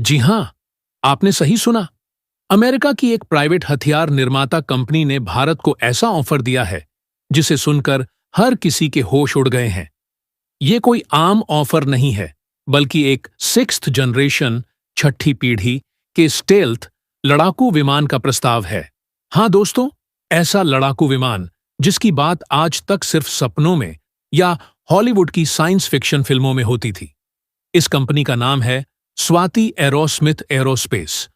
जी हां, आपने सही सुना। अमेरिका की एक प्राइवेट हथियार निर्माता कंपनी ने भारत को ऐसा ऑफर दिया है जिसे सुनकर हर किसी के होश उड़ गए हैं। ये कोई आम ऑफर नहीं है, बल्कि एक सिक्स्थ जनरेशन, छठी पीढ़ी के स्टेल्थ लड़ाकू विमान का प्रस्ताव है। हाँ दोस्तों, ऐसा लड़ाकू विमान जिसकी बात आज तक सिर्फ सपनों में या हॉलीवुड की साइंस फिक्शन फिल्मों में होती थी। इस कंपनी का नाम है स्वाति एरोस्मिथ एरोस्पेस,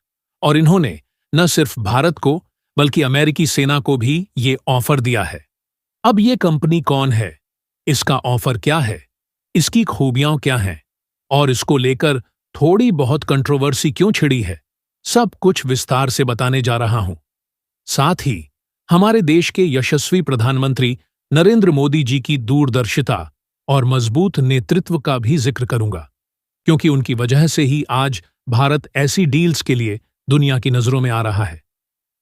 और इन्होंने न सिर्फ भारत को बल्कि अमेरिकी सेना को भी ये ऑफर दिया है। अब ये कंपनी कौन है, इसका ऑफर क्या है, इसकी खूबियां क्या हैं और इसको लेकर थोड़ी बहुत कंट्रोवर्सी क्यों छिड़ी है, सब कुछ विस्तार से बताने जा रहा हूं। साथ ही हमारे देश के यशस्वी प्रधानमंत्री नरेंद्र मोदी जी की दूरदर्शिता और मजबूत नेतृत्व का भी जिक्र करूंगा, क्योंकि उनकी वजह से ही आज भारत ऐसी डील्स के लिए दुनिया की नजरों में आ रहा है।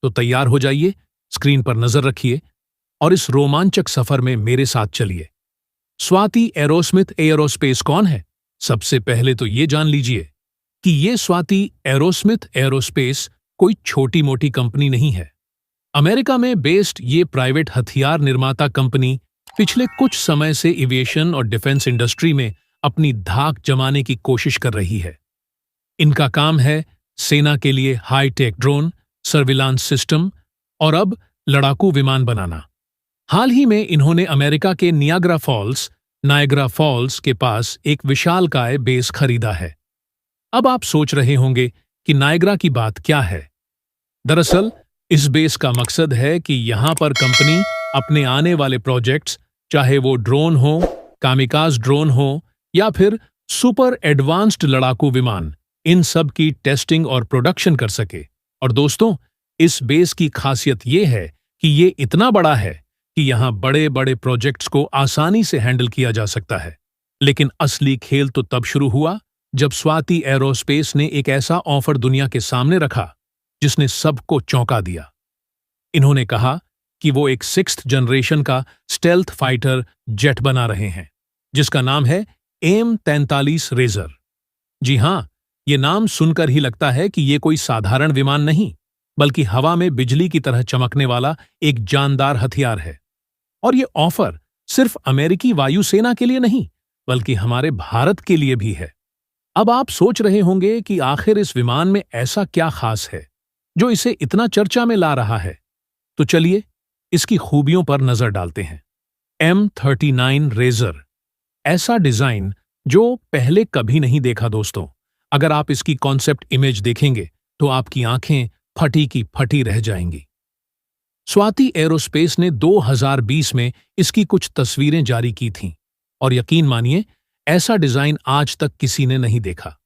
तो तैयार हो जाइए, स्क्रीन पर नजर रखिए और इस रोमांचक सफर में मेरे साथ चलिए। स्वाति एरोस्मिथ एरोस्पेस कौन है? सबसे पहले तो ये जान लीजिए कि ये स्वाति एरोस्मिथ एरोस्पेस कोई छोटी मोटी कंपनी नहीं है। अमेरिका में बेस्ड ये प्राइवेट हथियार निर्माता कंपनी पिछले कुछ समय से एविएशन और डिफेंस इंडस्ट्री में अपनी धाक जमाने की कोशिश कर रही है। इनका काम है सेना के लिए हाई-टेक ड्रोन, सर्विलांस सिस्टम और अब लड़ाकू विमान बनाना। हाल ही में इन्होंने अमेरिका के नायग्रा फॉल्स के पास एक विशालकाय बेस खरीदा है। अब आप सोच रहे होंगे कि नायग्रा की बात क्या है। दरअसल इस बेस का मकसद है कि यहां पर कंपनी अपने आने वाले प्रोजेक्ट्स, चाहे वो ड्रोन हो, कामिकाज ड्रोन हो या फिर सुपर एडवांस्ड लड़ाकू विमान, इन सब की टेस्टिंग और प्रोडक्शन कर सके। और दोस्तों, इस बेस की खासियत ये है कि ये इतना बड़ा है कि यहां बड़े बड़े प्रोजेक्ट्स को आसानी से हैंडल किया जा सकता है। लेकिन असली खेल तो तब शुरू हुआ जब स्वाति एरोस्पेस ने एक ऐसा ऑफर दुनिया के सामने रखा जिसने सबको चौंका दिया। इन्होंने कहा कि वो एक सिक्स्थ जनरेशन का स्टेल्थ फाइटर जेट बना रहे हैं जिसका नाम है M43 रेजर। जी हां, ये नाम सुनकर ही लगता है कि ये कोई साधारण विमान नहीं, बल्कि हवा में बिजली की तरह चमकने वाला एक जानदार हथियार है। और ये ऑफर सिर्फ अमेरिकी वायुसेना के लिए नहीं, बल्कि हमारे भारत के लिए भी है। अब आप सोच रहे होंगे कि आखिर इस विमान में ऐसा क्या खास है जो इसे इतना चर्चा में ला रहा है। तो चलिए इसकी खूबियों पर नजर डालते हैं। M39 रेजर, ऐसा डिजाइन जो पहले कभी नहीं देखा दोस्तों। अगर आप इसकी कॉन्सेप्ट इमेज देखेंगे तो आपकी आंखें फटी की फटी रह जाएंगी। स्वाति एरोस्पेस ने 2020 में इसकी कुछ तस्वीरें जारी की थीं, और यकीन मानिए, ऐसा डिजाइन आज तक किसी ने नहीं देखा।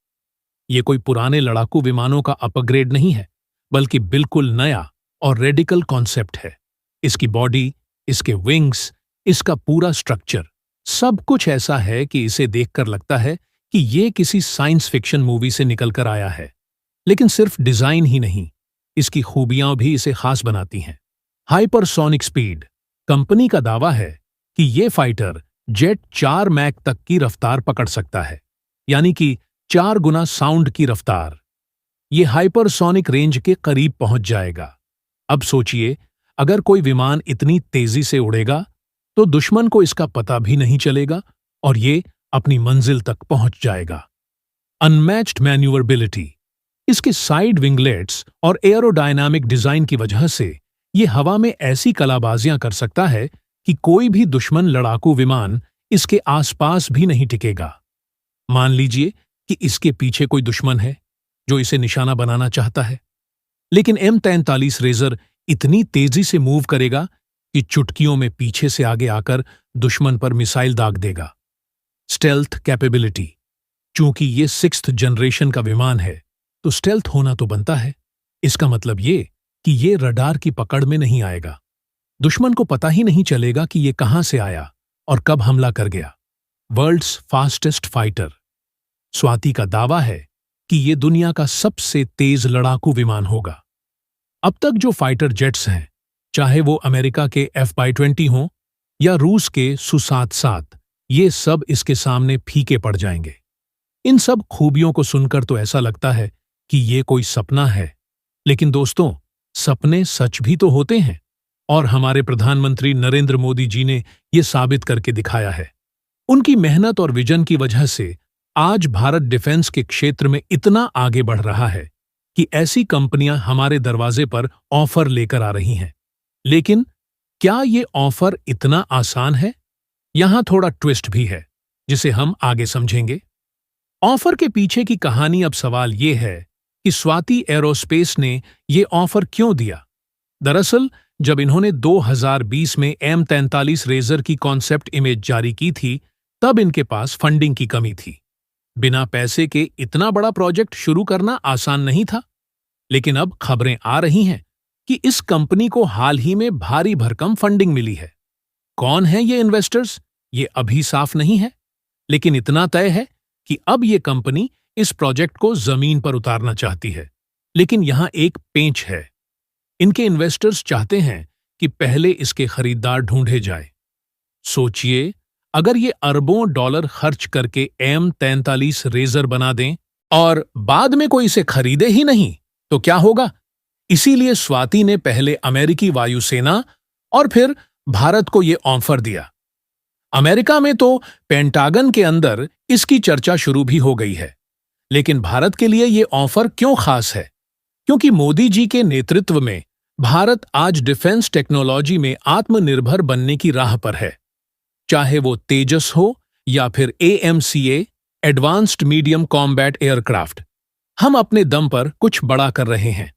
ये कोई पुराने लड़ाकू विमानों का अपग्रेड नहीं है, बल्कि बिल्कुल नया और रेडिकल कॉन्सेप्ट है। इसकी बॉडी, इसके विंग्स, इसका पूरा स्ट्रक्चर, सब कुछ ऐसा है कि इसे देखकर लगता है कि ये किसी साइंस फिक्शन मूवी से निकलकर आया है। लेकिन सिर्फ डिजाइन ही नहीं, इसकी खूबियां भी इसे खास बनाती हैं। हाइपरसोनिक स्पीड, कंपनी का दावा है कि ये फाइटर जेट 4 मैक तक की रफ्तार पकड़ सकता है, यानी कि 4 गुना साउंड की रफ्तार। ये हाइपरसोनिक रेंज के करीब पहुंच जाएगा। अब सोचिए, अगर कोई विमान इतनी तेजी से उड़ेगा तो दुश्मन को इसका पता भी नहीं चलेगा और ये अपनी मंजिल तक पहुंच जाएगा। अनमैच्ड मैन्यूवरबिलिटी, इसके साइड विंगलेट्स और एरोडायनामिक डिजाइन की वजह से ये हवा में ऐसी कलाबाजियां कर सकता है कि कोई भी दुश्मन लड़ाकू विमान इसके आसपास भी नहीं टिकेगा। मान लीजिए कि इसके पीछे कोई दुश्मन है जो इसे निशाना बनाना चाहता है, लेकिन M43 रेजर इतनी तेजी से मूव करेगा कि चुटकियों में पीछे से आगे आकर दुश्मन पर मिसाइल दाग देगा। स्टेल्थ कैपेबिलिटी, चूंकि ये सिक्स्थ जनरेशन का विमान है तो स्टेल्थ होना तो बनता है। इसका मतलब ये कि ये रडार की पकड़ में नहीं आएगा। दुश्मन को पता ही नहीं चलेगा कि ये कहां से आया और कब हमला कर गया। वर्ल्ड्स फास्टेस्ट फाइटर, स्वाति का दावा है कि ये दुनिया का सबसे तेज लड़ाकू विमान होगा। अब तक जो फाइटर जेट्स हैं, चाहे वो अमेरिका के F-22 हों या रूस के Su-57, ये सब इसके सामने फीके पड़ जाएंगे। इन सब खूबियों को सुनकर तो ऐसा लगता है कि ये कोई सपना है, लेकिन दोस्तों, सपने सच भी तो होते हैं और हमारे प्रधानमंत्री नरेंद्र मोदी जी ने ये साबित करके दिखाया है। उनकी मेहनत और विजन की वजह से आज भारत डिफेंस के क्षेत्र में इतना आगे बढ़ रहा है कि ऐसी कंपनियां हमारे दरवाजे पर ऑफर लेकर आ रही हैं। लेकिन क्या ये ऑफर इतना आसान है? यहां थोड़ा ट्विस्ट भी है, जिसे हम आगे समझेंगे। ऑफर के पीछे की कहानी। अब सवाल ये है कि स्वाति एरोस्पेस ने ये ऑफर क्यों दिया। दरअसल जब इन्होंने 2020 में M43 रेजर की कॉन्सेप्ट इमेज जारी की थी, तब इनके पास फंडिंग की कमी थी। बिना पैसे के इतना बड़ा प्रोजेक्ट शुरू करना आसान नहीं था। लेकिन अब खबरें आ रही हैं कि इस कंपनी को हाल ही में भारी भरकम फंडिंग मिली है। कौन है ये इन्वेस्टर्स, ये अभी साफ नहीं है, लेकिन इतना तय है कि अब ये कंपनी इस प्रोजेक्ट को जमीन पर उतारना चाहती है। लेकिन यहां एक पेंच है। इनके इन्वेस्टर्स चाहते हैं कि पहले इसके खरीदार ढूंढे जाए। सोचिए, अगर ये अरबों डॉलर खर्च करके M43 रेजर बना दें और बाद में कोई इसे खरीदे ही नहीं, तो क्या होगा? इसीलिए स्वाति ने पहले अमेरिकी वायुसेना और फिर भारत को ये ऑफर दिया। अमेरिका में तो पेंटागन के अंदर इसकी चर्चा शुरू भी हो गई है। लेकिन भारत के लिए ये ऑफर क्यों खास है? क्योंकि मोदी जी के नेतृत्व में भारत आज डिफेंस टेक्नोलॉजी में आत्मनिर्भर बनने की राह पर है। चाहे वो तेजस हो या फिर AMCA advanced medium combat aircraft, हम अपने दम पर कुछ बड़ा कर रहे हैं।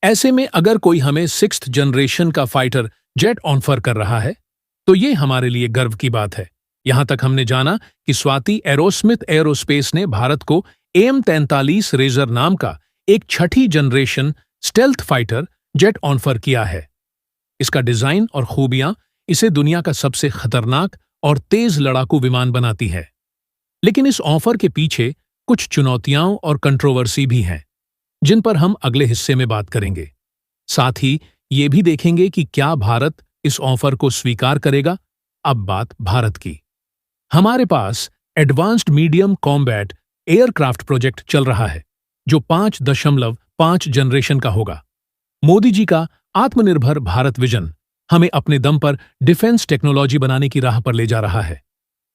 ऐसे में अगर कोई हमें 6th जनरेशन का फाइटर जेट ऑफर कर रहा है, तो ये हमारे लिए गर्व की बात है। यहां तक हमने जाना कि स्वाति एरोस्मिथ एरोस्पेस ने भारत को M43 रेजर नाम का एक 6ठी generation stealth fighter jet offer किया है। इसका डिजाइन और खूबियां इसे दुनिया का सबसे खतरनाक और तेज लड़ाकू विमान बनाती है। लेकिन इस ऑफर के पीछे कुछ चुनौतियां और कंट्रोवर्सी भी हैं, जिन पर हम अगले हिस्से में बात करेंगे। साथ ही ये भी देखेंगे कि क्या भारत इस ऑफर को स्वीकार करेगा। अब बात भारत की। हमारे पास advanced medium combat aircraft project चल रहा है, जो 5.5 जनरेशन का होगा। मोदी जी का आत्मनिर्भर भारत विजन हमें अपने दम पर डिफेंस टेक्नोलॉजी बनाने की राह पर ले जा रहा है।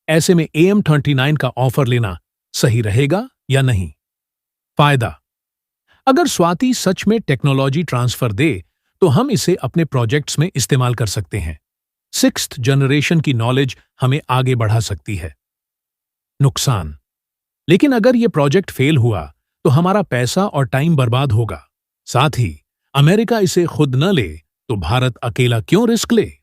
ऐसे में AM39 का ऑफर लेना सही रहेगा या नहीं? फायदा: अगर स्वाति सच में टेक्नोलॉजी ट्रांसफर दे, तो हम इसे अपने प्रोजेक्ट्स में इस्तेमाल कर सकते हैं। 6th जनरेशन की नॉलेज हमें आगे बढ़ा सकती है। नुकसान: लेकिन अगर यह प्रोजेक्ट फेल हुआ, तो हमारा पैसा और टाइम बर्बाद होगा। साथ ही अमेरिका इसे खुद न ले, तो भारत अकेला क्यों रिस्क ले?